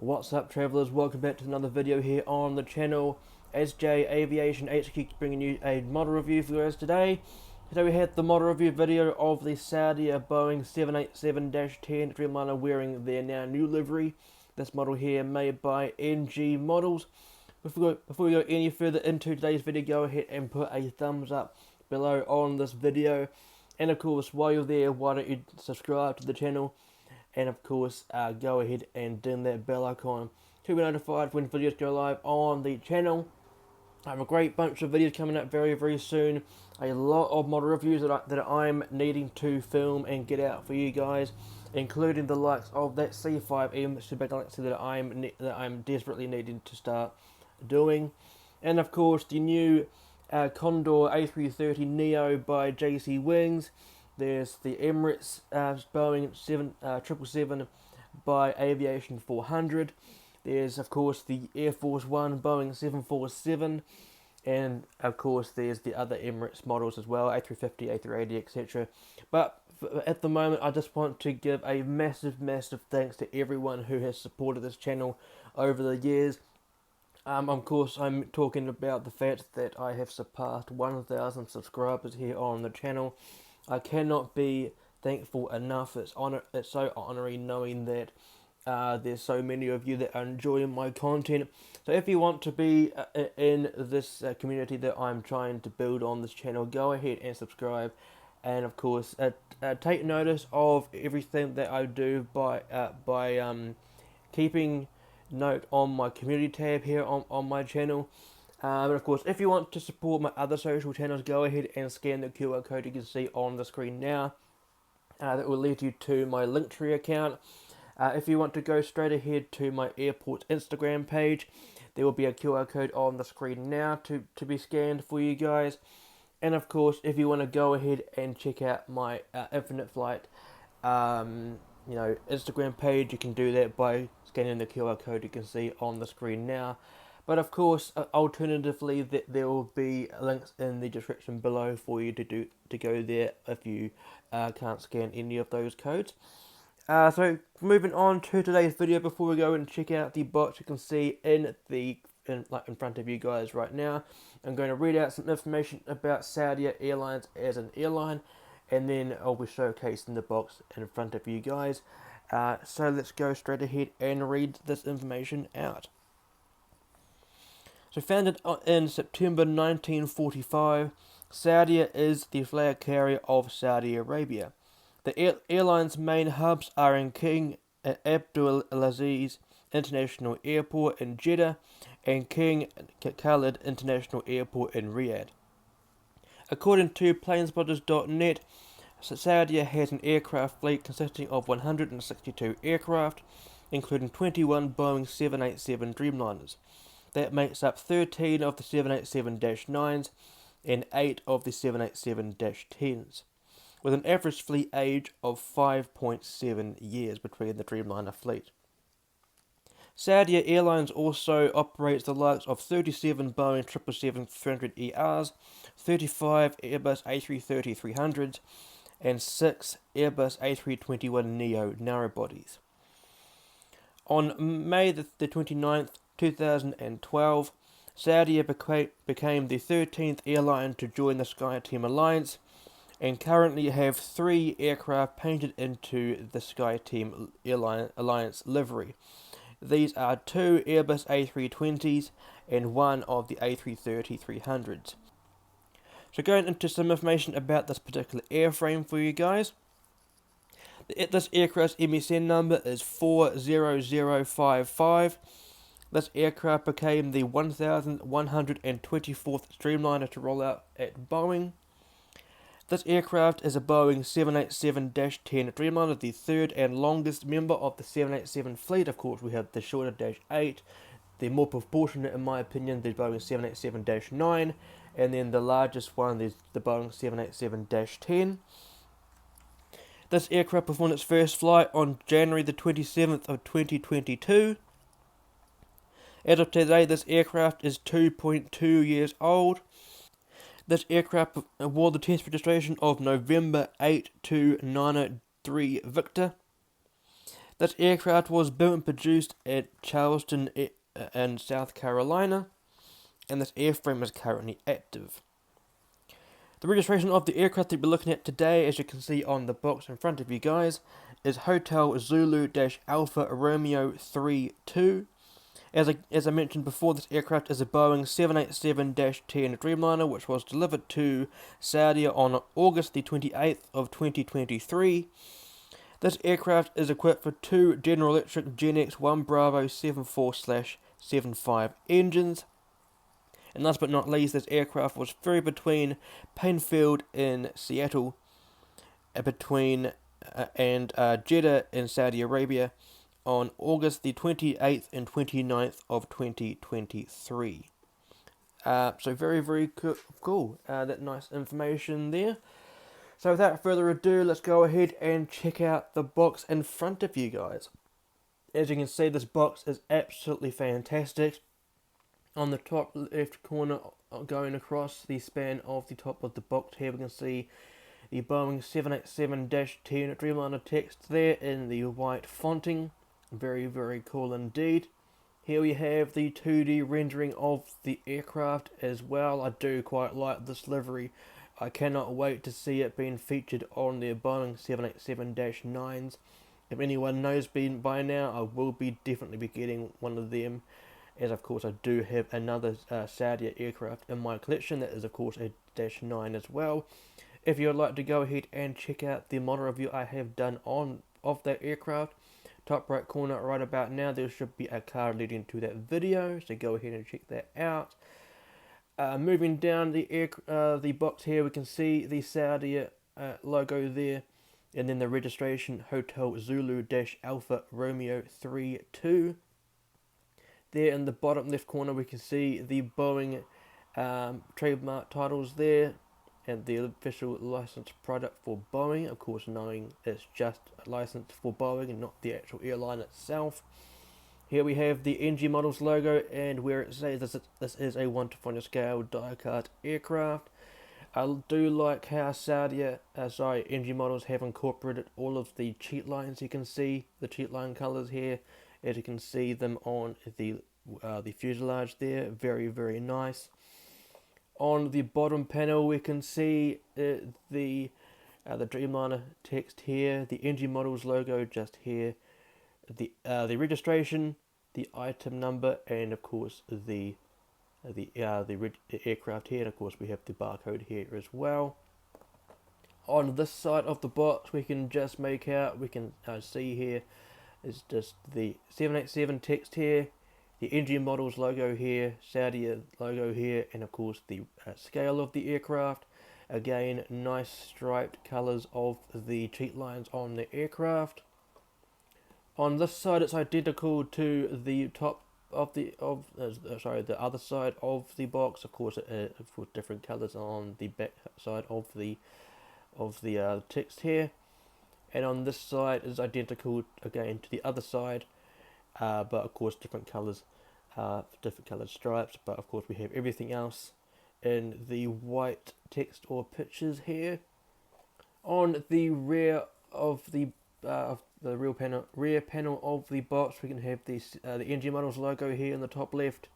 What's up, travellers? Welcome back to another video here on the channel. SJ Aviation HQ bringing you a model review for you guys today. Today we had the model review video of the Saudia Boeing 787-10 Dreamliner wearing their now new livery. This model here made by NG Models. Before we go any further into today's video, go ahead and put a thumbs up below on this video. And of course, while you're there, why don't you subscribe to the channel? And of course, go ahead and ding that bell icon to be notified when videos go live on the channel. I have a great bunch of videos coming up very soon. A lot of model reviews that I'm needing to film and get out for you guys, including the likes of that C5M Super Galaxy that I'm desperately needing to start doing, and of course the new Condor A330 Neo by JC Wings. There's the Emirates Boeing 777 by Aviation 400. There's of course the Air Force One Boeing 747, and of course there's the other Emirates models as well, A350, A380, etc. But at the moment, I just want to give a massive thanks to everyone who has supported this channel over the years. Of course, I'm talking about the fact that I have surpassed 1,000 subscribers here on the channel. I cannot be thankful enough. It's so honouring knowing that there's so many of you that are enjoying my content. So if you want to be in this community that I'm trying to build on this channel, go ahead and subscribe. And of course, take notice of everything that I do by keeping note on my community tab here on my channel. But of course, if you want to support my other social channels, go ahead and scan the QR code you can see on the screen now. That will lead you to my Linktree account. If you want to go straight ahead to my airport Instagram page, there will be a QR code on the screen now to be scanned for you guys. And of course, if you want to go ahead and check out my Infinite Flight Instagram page, you can do that by scanning the QR code you can see on the screen now. But of course, alternatively, there will be links in the description below for you to go there if you can't scan any of those codes. So moving on to today's video, before we go and check out the box you can see in front of you guys right now, I'm going to read out some information about Saudia Airlines as an airline, and then I'll be showcasing the box in front of you guys. So let's go straight ahead and read this information out. So founded in September 1945, Saudia is the flag carrier of Saudi Arabia. The airline's main hubs are in King Abdulaziz International Airport in Jeddah and King Khalid International Airport in Riyadh. According to planespotters.net, Saudia has an aircraft fleet consisting of 162 aircraft, including 21 Boeing 787 Dreamliners. That makes up 13 of the 787-9s and 8 of the 787-10s, with an average fleet age of 5.7 years between the Dreamliner fleet. Saudia Airlines also operates the likes of 37 Boeing 777-300ERs, 35 Airbus A330-300s, and 6 Airbus A321neo narrowbodies. On May the 29th, 2012, Saudia became the 13th airline to join the SkyTeam Alliance, and currently have 3 aircraft painted into the SkyTeam Alliance livery. These are 2 Airbus A320s and 1 of the A330-300s. So going into some information about this particular airframe for you guys. This aircraft's MSN number is 40055. This aircraft became the 1,124th Dreamliner to roll out at Boeing. This aircraft is a Boeing 787-10 Dreamliner, the third and longest member of the 787 fleet. Of course, we have the shorter Dash 8, the more proportionate, in my opinion, the Boeing 787-9, and then the largest one is the Boeing 787-10. This aircraft performed its first flight on January the 27th of 2022. As of today, this aircraft is 2.2 years old. This aircraft wore the test registration of November 8293 Victor. This aircraft was built and produced at Charleston in South Carolina, and this airframe is currently active. The registration of the aircraft that we're looking at today, as you can see on the box in front of you guys, is Hotel Zulu-Alpha Romeo 32. As I mentioned before, this aircraft is a Boeing 787-10 Dreamliner, which was delivered to Saudi on August the 28th of 2023. This aircraft is equipped with two General Electric GenX 1 Bravo 74/75 engines. And last but not least, this aircraft was ferried between Plainfield in Seattle, and Jeddah in Saudi Arabia on August the 28th and 29th of 2023. So very, very cool. That nice information there. So without further ado, let's go ahead and check out the box in front of you guys. As you can see, this box is absolutely fantastic. On the top left corner, going across the span of the top of the box here, we can see the Boeing 787-10 Dreamliner text there in the white fonting. Very, very cool indeed. Here we have the 2D rendering of the aircraft as well. I do quite like this livery. I cannot wait to see it being featured on their Boeing 787-9s. If anyone knows by now, I will definitely be getting one of them, as of course I do have another Saudia aircraft in my collection that is of course a -9 as well. If you would like to go ahead and check out the model review I have done of that aircraft, top right corner right about now there should be a card leading to that video, so go ahead and check that out. Moving down the box here, we can see the Saudia logo there, and then the registration Hotel Zulu-Alpha Romeo 32. There in the bottom left corner we can see the Boeing trademark titles there, and the official licensed product for Boeing, of course knowing it's just licensed for Boeing and not the actual airline itself. Here we have the NG Models logo, and where it says this is a 1/4 scale die-cut aircraft. I do like how NG Models have incorporated all of the cheat lines. You can see the cheat line colors here, as you can see them on the fuselage there. Very, very nice. On the bottom panel we can see the Dreamliner text here, the NG Models logo just here, the registration, the item number, and of course the aircraft here, and of course we have the barcode here as well. On this side of the box we can just see here is just the 787 text here, the NG Models logo here, Saudia logo here, and of course the scale of the aircraft. Again, nice striped colours of the cheat lines on the aircraft. On this side, it's identical to the top of the other side of the box. Of course, for different colours on the back side of the text here, and on this side is identical again to the other side, but of course different colours, different coloured stripes. But of course we have everything else in the white text or pictures here. On the rear of the rear panel of the box, we can have the NG Models logo here in the top left.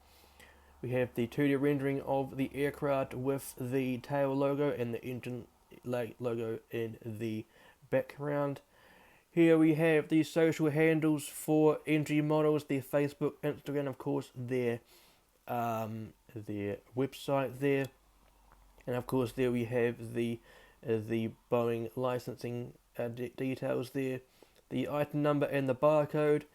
We have the 2D rendering of the aircraft with the tail logo and the engine logo in the background. Here we have the social handles for NG Models, their Facebook, Instagram, of course their website there, and of course there we have the Boeing licensing details there, the item number and the barcode,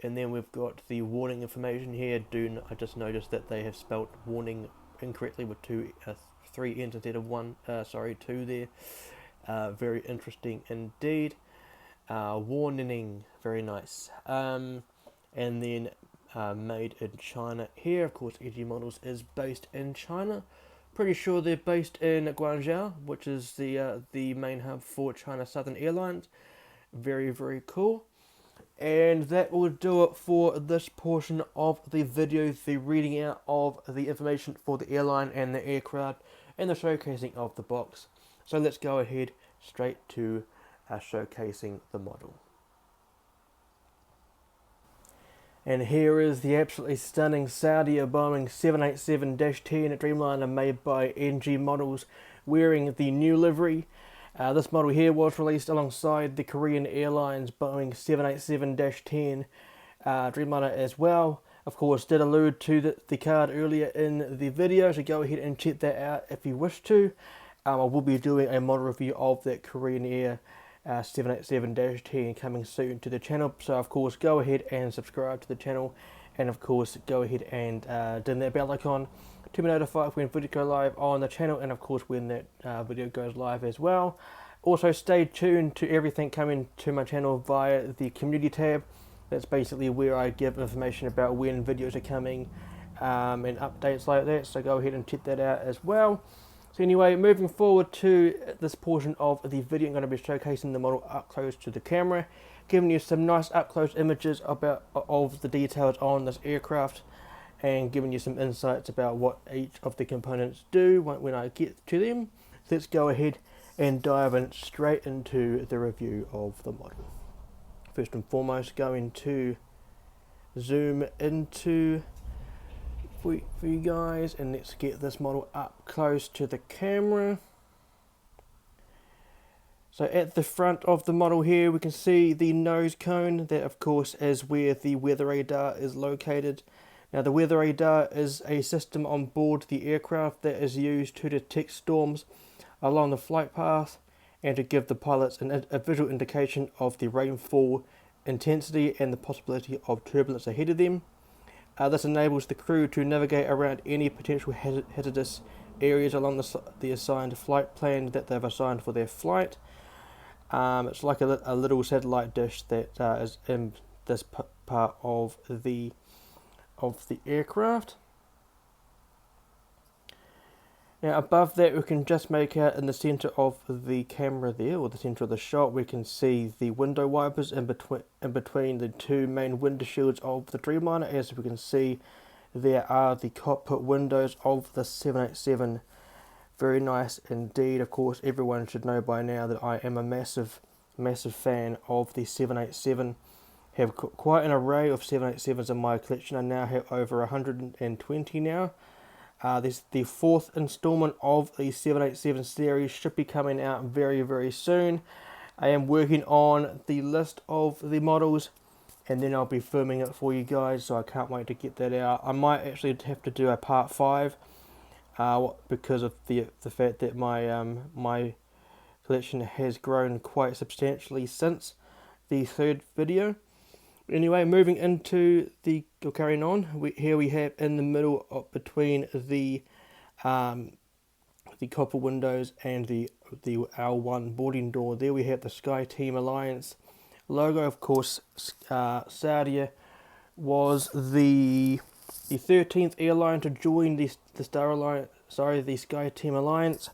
and then we've got the warning information here. I just noticed that they have spelt warning incorrectly with three N's instead of two there. Very interesting indeed. Warning, very nice. And then made in China here. Of course, NG Models is based in China. Pretty sure they're based in Guangzhou, which is the main hub for China Southern Airlines. Very, very cool. And that will do it for this portion of the video, the reading out of the information for the airline and the aircraft and the showcasing of the box. So let's go ahead straight to showcasing the model. And here is the absolutely stunning Saudia Boeing 787-10 Dreamliner made by NG Models, wearing the new livery. This model here was released alongside the Korean Airlines Boeing 787-10 Dreamliner as well. Of course, did allude to the card earlier in the video, so go ahead and check that out if you wish to. I will be doing a model review of that Korean Air 787-10 coming soon to the channel, so of course go ahead and subscribe to the channel, and of course go ahead and dim that bell icon to be notified when videos go live on the channel, and of course when that video goes live as well. Also stay tuned to everything coming to my channel via the community tab. That's basically where I give information about when videos are coming and updates like that, so go ahead and check that out as well. So anyway, moving forward to this portion of the video, I'm going to be showcasing the model up close to the camera, giving you some nice up close images of the details on this aircraft, and giving you some insights about what each of the components do when I get to them. So let's go ahead and dive straight into the review of the model. First and foremost, going to zoom into for you guys, and let's get this model up close to the camera. So at the front of the model here, we can see the nose cone. That of course is where the weather radar is located. Now the weather radar is a system on board the aircraft that is used to detect storms along the flight path and to give the pilots a visual indication of the rainfall intensity and the possibility of turbulence ahead of them. This enables the crew to navigate around any potential hazardous areas along the assigned flight plan that they've assigned for their flight. It's like a little satellite dish that is in this part of the aircraft. Now above that, we can just make out in the center of the camera there, or the center of the shot, we can see the window wipers in between the two main window shields of the Dreamliner. As we can see, there are the cockpit windows of the 787. Very nice indeed. Of course, everyone should know by now that I am a massive fan of the 787. Have quite an array of 787s in my collection. I now have over 120 now. This the fourth installment of the 787 series, should be coming out very soon. I am working on the list of the models, and then I'll be filming it for you guys, so I can't wait to get that out. I might actually have to do a part 5 because of the fact that my collection has grown quite substantially since the third video. Anyway, moving into carrying on, here we have in the middle between the copper windows and the L1 boarding door, there we have the SkyTeam Alliance logo. Of course, Saudia was the 13th airline to join the SkyTeam Alliance,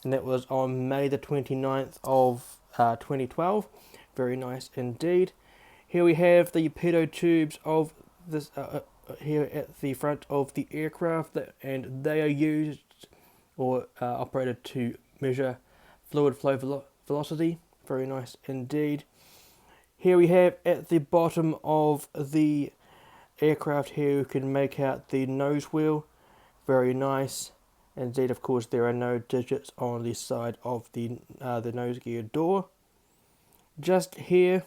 and that was on May the 29th of 2012. Very nice indeed. Here we have the pitot tubes of this here at the front of the aircraft, and they are used or operated to measure fluid flow velocity. Very nice indeed. Here we have at the bottom of the aircraft here, you can make out the nose wheel. Very nice indeed. Of course, there are no digits on the side of the nose gear door. Just here,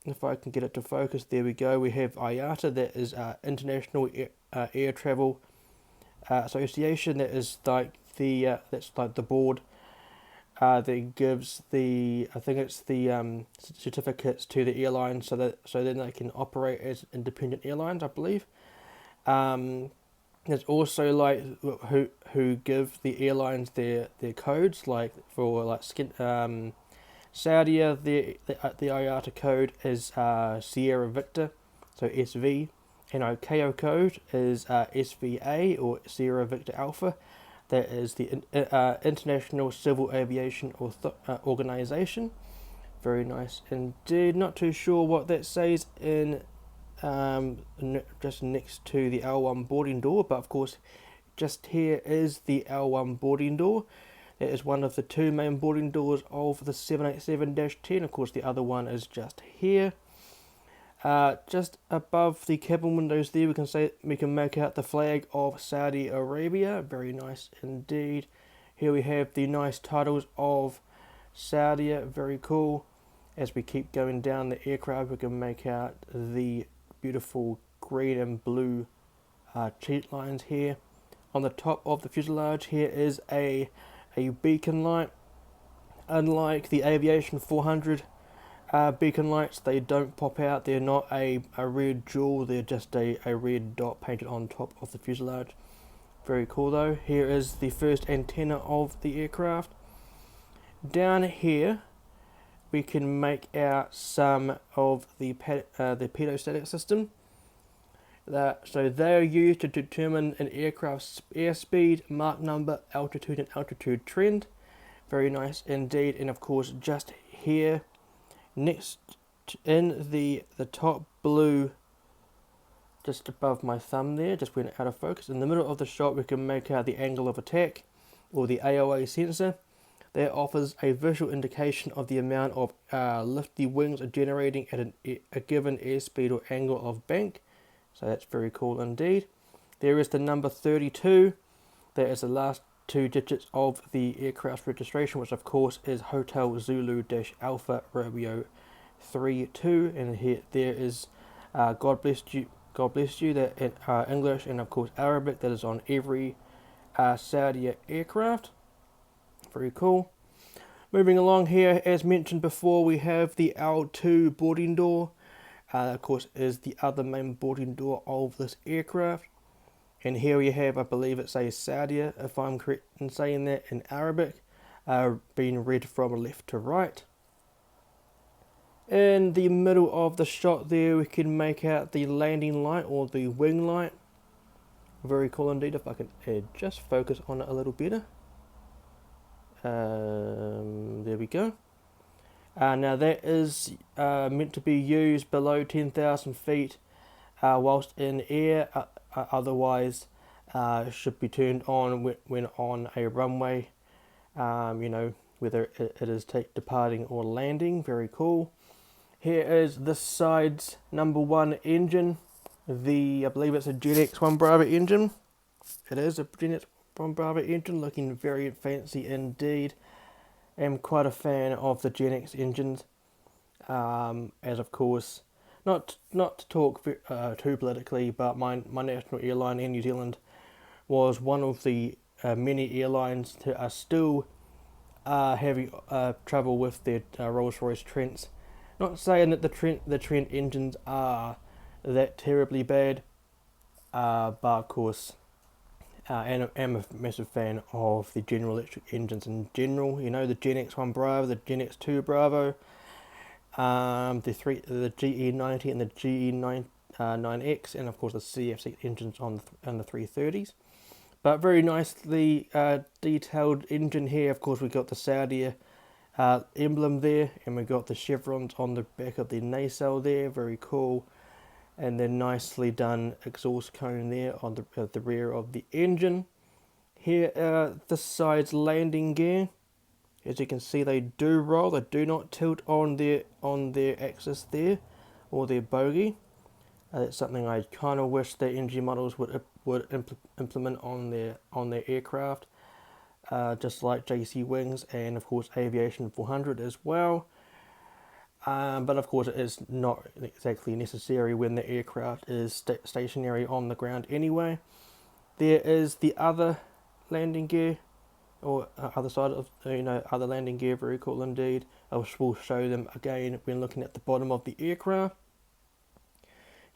if I can get it to focus, there we go. We have IATA, that is International Air Travel Association. That is like that's like the board that gives I think it's the certificates to the airlines, so then they can operate as independent airlines, I believe. There's also like who give the airlines their codes, like for like Saudia, the IATA code is Sierra Victor, so SV, and ICAO code is SVA, or Sierra Victor Alpha. That is the International Civil Aviation Organization. Very nice indeed. Not too sure what that says in just next to the L1 boarding door, but of course just here is the L1 boarding door. It is one of the two main boarding doors of the 787-10. Of course, the other one is just here. Just above the cabin windows there, we can make out the flag of Saudi Arabia. Very nice indeed. Here we have the nice titles of Saudia. Very cool. As we keep going down the aircraft, we can make out the beautiful green and blue cheat lines here. On the top of the fuselage here is a beacon light. Unlike the Aviation 400 beacon lights, they don't pop out. They're not a red jewel, they're just a red dot painted on top of the fuselage. Very cool though. Here is the first antenna of the aircraft. Down here we can make out some of the pedostatic system. So they are used to determine an aircraft's airspeed, Mach number, altitude and altitude trend. Very nice indeed. And of course just here next in the top blue, just above my thumb there, just went out of focus, in the middle of the shot we can make out the angle of attack, or the AOA sensor. That offers a visual indication of the amount of lift the wings are generating at a given airspeed or angle of bank. So that's very cool indeed. There is the number 32. That is the last 2 digits of the aircraft registration, which of course is Hotel Zulu Alpha Romeo 32. And here there is God bless you, that in English and of course Arabic, that is on every Saudia aircraft. Very cool. Moving along here, as mentioned before, we have the L2 boarding door. Of course, is the other main boarding door of this aircraft. And here we have, I believe it says Saudia, if I'm correct in saying that, in Arabic, being read from left to right. In the middle of the shot there, we can make out the landing light or the wing light. Very cool indeed. If I can just focus on it a little better. There we go. Now that is meant to be used below 10,000 feet whilst in air. Otherwise, should be turned on when on a runway. Whether it is departing or landing. Very cool. Here is this side's number 1 engine. I believe it's a Gen X 1 Bravo engine. It is a Gen X 1 Bravo engine, looking very fancy indeed. I'm quite a fan of the Gen X engines, as of course, not to talk too politically, but my national airline in New Zealand was one of the many airlines that are still having trouble with their Rolls-Royce Trents. Not saying that the Trent engines are that terribly bad, but of course, and I'm a massive fan of the General Electric engines in general. You know, the Gen X 1 Bravo, the Gen X 2 Bravo, the GE90 and the GE9X, and of course the CF6 engines on the 330s. But very nicely detailed engine here. Of course, we got the Saudia emblem there, and we got the chevrons on the back of the nacelle there. Very cool. And then nicely done exhaust cone there on the rear of the engine. Here, this side's landing gear. As you can see, they do roll. They do not tilt on their axis there, or their bogie. That's something I kind of wish that NG models would implement on their aircraft, just like JC Wings and of course Aviation 400 as well. But of course it is not exactly necessary when the aircraft is stationary on the ground anyway. There is the other landing gear, or other side of other landing gear. Very cool indeed. I will show them again when looking at the bottom of the aircraft.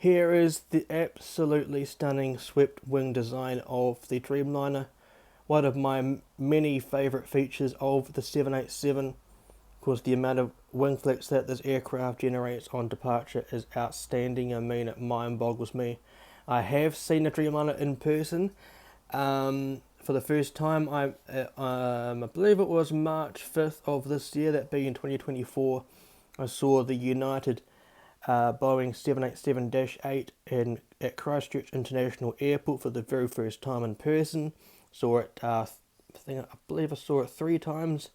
Here is the absolutely stunning swept wing design of the Dreamliner. One of my many favourite features of the 787. Of course, the amount of wing flex that this aircraft generates on departure is outstanding. I mean, it mind boggles me. I have seen the Dreamliner in person for the first time. I believe it was March 5th of this year, that being 2024. I saw the United Boeing 787-8 at Christchurch International Airport for the very first time in person. Saw it, I believe I saw it 3 times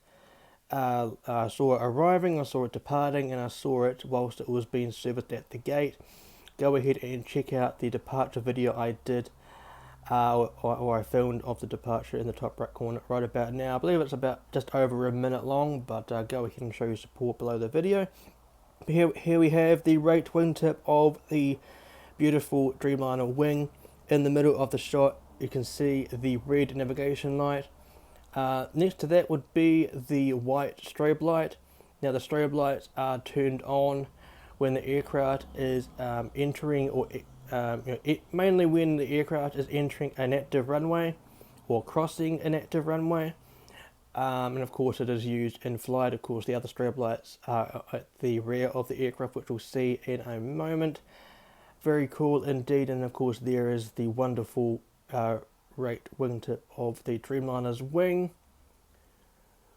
I saw it arriving, I saw it departing, and I saw it whilst it was being serviced at the gate. Go ahead and check out the departure video I did, or I filmed of the departure in the top right corner right about now. I believe it's about just over a minute long, but go ahead and show your support below the video. Here we have the raked wingtip of the beautiful Dreamliner wing. In the middle of the shot, you can see the red navigation light. Next to that would be the white strobe light. Now the strobe lights are turned on when the aircraft is entering, or mainly when the aircraft is entering an active runway or crossing an active runway. And of course it is used in flight. Of course the other strobe lights are at the rear of the aircraft, which we'll see in a moment. Very cool indeed. And of course there is the wonderful raked wingtip of the Dreamliner's wing.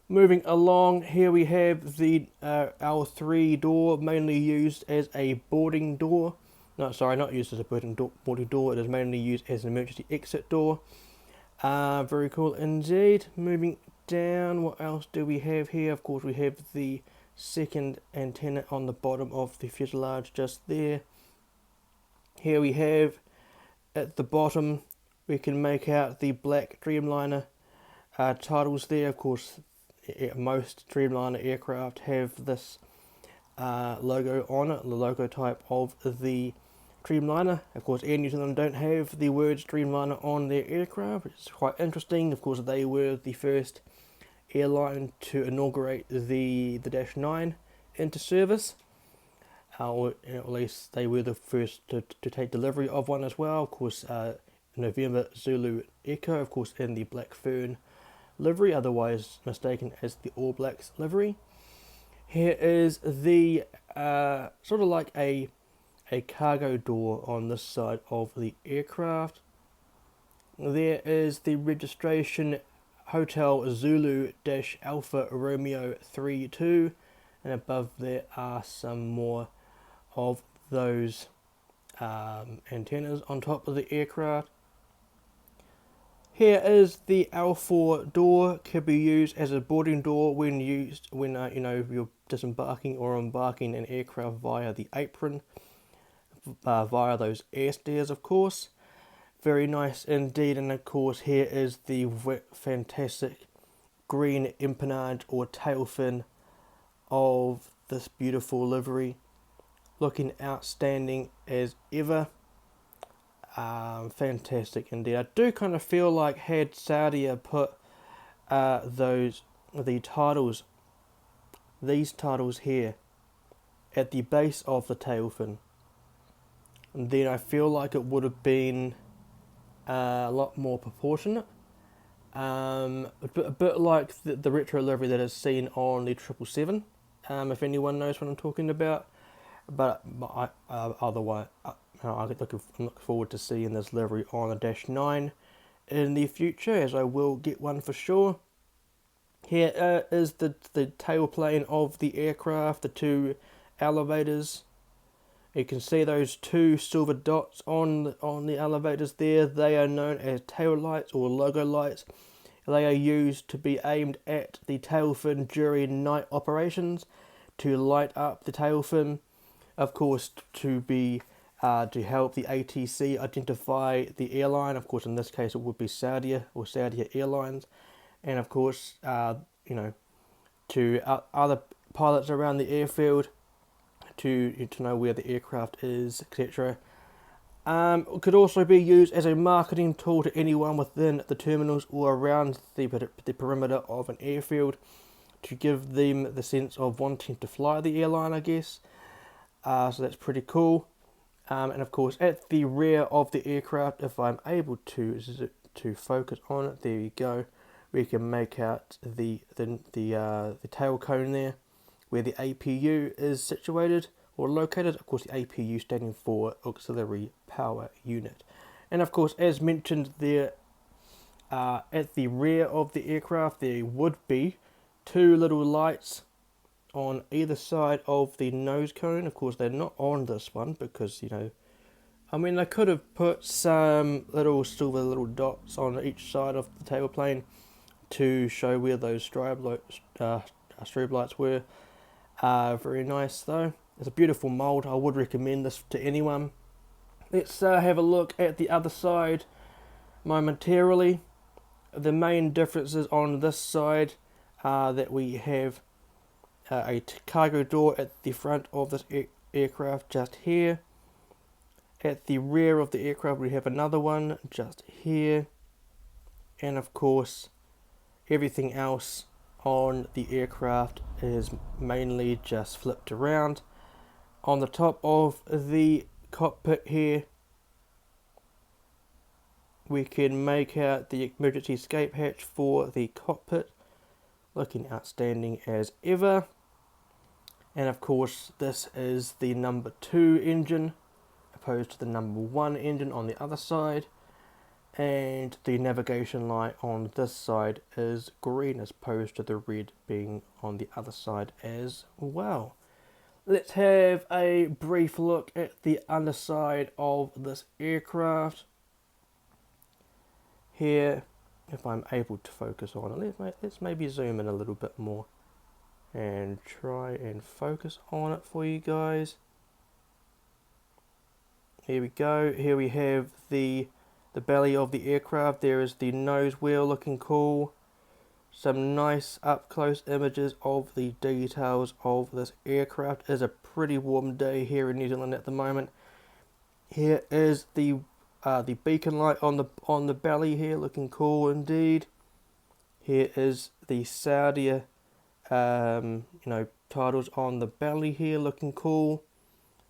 Moving along, here we have the L3 door, mainly used as a boarding door. No, sorry, not used as a boarding door. It is mainly used as an emergency exit door. Very cool indeed. Moving down, what else do we have here? Of course we have the second antenna on the bottom of the fuselage just there. Here we have at the bottom, we can make out the black Dreamliner titles there. Of course most Dreamliner aircraft have this logo on it, the logo type of the Dreamliner. Of course any of them don't have the words Dreamliner on their aircraft. It's quite interesting. Of course they were the first airline to inaugurate the Dash 9 into service, or at least they were the first to take delivery of one as well. Of course November Zulu Echo, of course in the black fern livery, otherwise mistaken as the All Blacks livery. Here is the sort of like a cargo door on this side of the aircraft. There is the registration Hotel Zulu Alpha Romeo 32, and above there are some more of those antennas on top of the aircraft. Here is the L4 door. Could be used as a boarding door when you're disembarking or embarking an aircraft via the apron, via those air stairs, of course. Very nice indeed. And of course here is the fantastic green empennage or tail fin of this beautiful livery, looking outstanding as ever. Fantastic indeed. I do kind of feel like had Saudia put these titles here at the base of the tail fin, then I feel like it would have been a lot more proportionate. A bit like the retro livery that is seen on the 777, if anyone knows what I'm talking about. But otherwise, I'm looking forward to seeing this livery on the Dash 9 in the future, as I will get one for sure. Here is the tailplane of the aircraft, the two elevators. You can see those two silver dots on the elevators there. They are known as tail lights or logo lights. They are used to be aimed at the tail fin during night operations to light up the tail fin. Of course, to help the ATC identify the airline. Of course, in this case, it would be Saudia or Saudia Airlines, and of course, to other pilots around the airfield to know where the aircraft is, etc. It could also be used as a marketing tool to anyone within the terminals or around the perimeter of an airfield, to give them the sense of wanting to fly the airline, I guess. So that's pretty cool. And of course, at the rear of the aircraft, if I'm able to focus on it, there you go. We can make out the tail cone there, where the APU is situated or located. Of course, the APU standing for Auxiliary Power Unit. And of course, as mentioned there, at the rear of the aircraft, there would be two little lights on either side of the nose cone. Of course, they're not on this one because, I mean, they could have put some little silver little dots on each side of the tailplane to show where those strobe lights were. Very nice though. It's a beautiful mould. I would recommend this to anyone. Let's have a look at the other side momentarily. The main differences on this side are that we have a cargo door at the front of this aircraft just here. At the rear of the aircraft we have another one just here. And of course everything else on the aircraft is mainly just flipped around. On the top of the cockpit here we can make out the emergency escape hatch for the cockpit, looking outstanding as ever. And of course this is the number 2 engine opposed to the number 1 engine on the other side, and the navigation light on this side is green as opposed to the red being on the other side as well. Let's have a brief look at the underside of this aircraft. Here, if I'm able to focus on it, let's maybe zoom in a little bit more and try and focus on it for you guys. Here we go. Here we have the belly of the aircraft. There is the nose wheel looking cool. Some nice up close images of the details of this aircraft. It is a pretty warm day here in New Zealand at the moment. Here is the beacon light on the belly here, looking cool indeed. Here is the Saudia titles on the belly here, looking cool.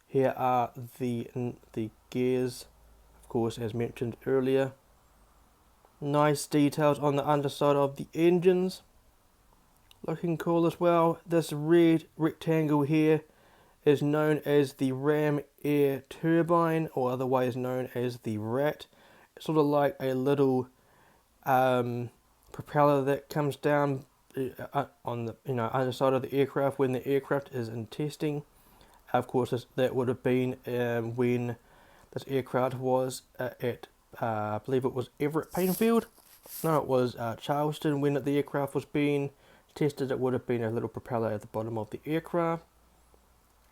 Here are the gears, of course, as mentioned earlier. Nice details on the underside of the engines, looking cool as well. This red rectangle here is known as the ram air turbine, or otherwise known as the rat. It's sort of like a little propeller that comes down on the underside of the aircraft when the aircraft is in testing. Of course, that would have been when this aircraft was at I believe it was Everett Painfield. No, it was Charleston. When the aircraft was being tested, it would have been a little propeller at the bottom of the aircraft.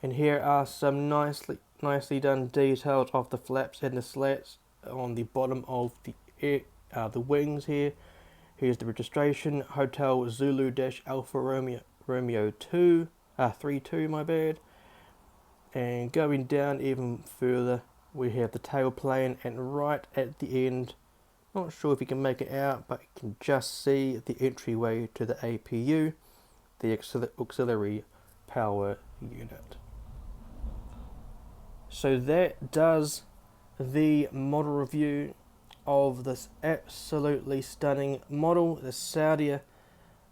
And here are some nicely done details of the flaps and the slats on the bottom of the wings here. Here's the registration, Hotel Zulu Alpha Romeo 32, my bad. And going down even further, we have the tail plane, and right at the end, not sure if you can make it out, but you can just see the entryway to the APU, the auxiliary power unit. So that does the model review of this absolutely stunning model, the Saudia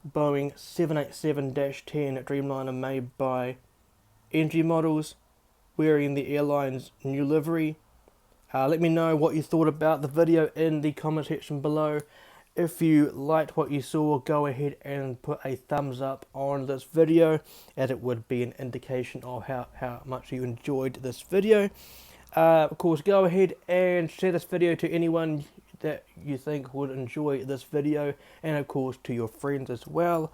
Boeing 787-10 Dreamliner, made by NG Models, wearing the airline's new livery. Let me know what you thought about the video in the comment section below. If you liked what you saw, go ahead and put a thumbs up on this video, as it would be an indication of how much you enjoyed this video. Of course, go ahead and share this video to anyone that you think would enjoy this video, and of course to your friends as well.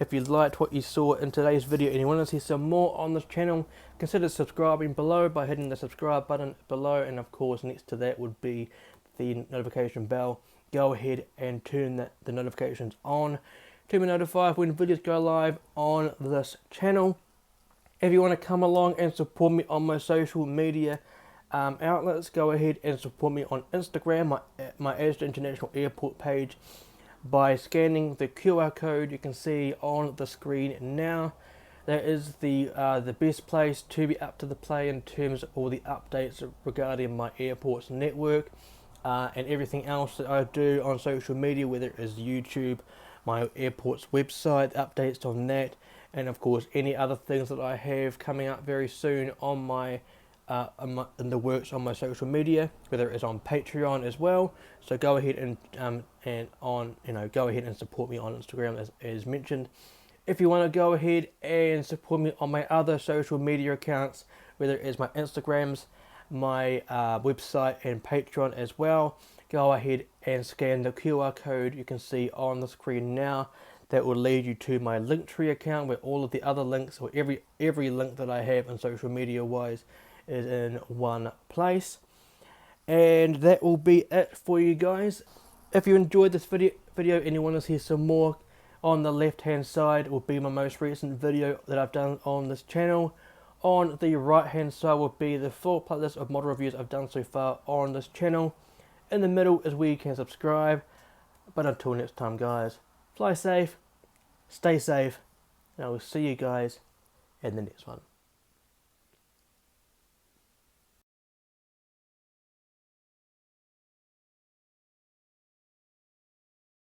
If you liked what you saw in today's video and you want to see some more on this channel, consider subscribing below by hitting the subscribe button below, and of course next to that would be the notification bell. Go ahead and turn the notifications on to be notified when videos go live on this channel. If you want to come along and support me on my social media outlets, go ahead and support me on Instagram, my Asda International Airport page, by scanning the QR code you can see on the screen now. That is the best place to be up to the play in terms of all the updates regarding my airports network and everything else that I do on social media, whether it is YouTube, my airport's website, updates on that, and of course any other things that I have coming up very soon on my in the works on my social media, whether it is on Patreon as well. So go ahead and go ahead and support me on Instagram as mentioned. If you want to go ahead and support me on my other social media accounts, whether it is my Instagrams, my website and Patreon as well, go ahead and scan the QR code you can see on the screen now that will lead you to my Linktree account, where all of the other links, or every link that I have on social media wise, is in one place. And that will be it for you guys. If you enjoyed this video and you want to see some more, on the left hand side will be my most recent video that I've done on this channel. On the right hand side will be the full playlist of model reviews I've done so far on this channel. In the middle is where you can subscribe. But until next time guys, fly safe, stay safe, and I will see you guys in the next one.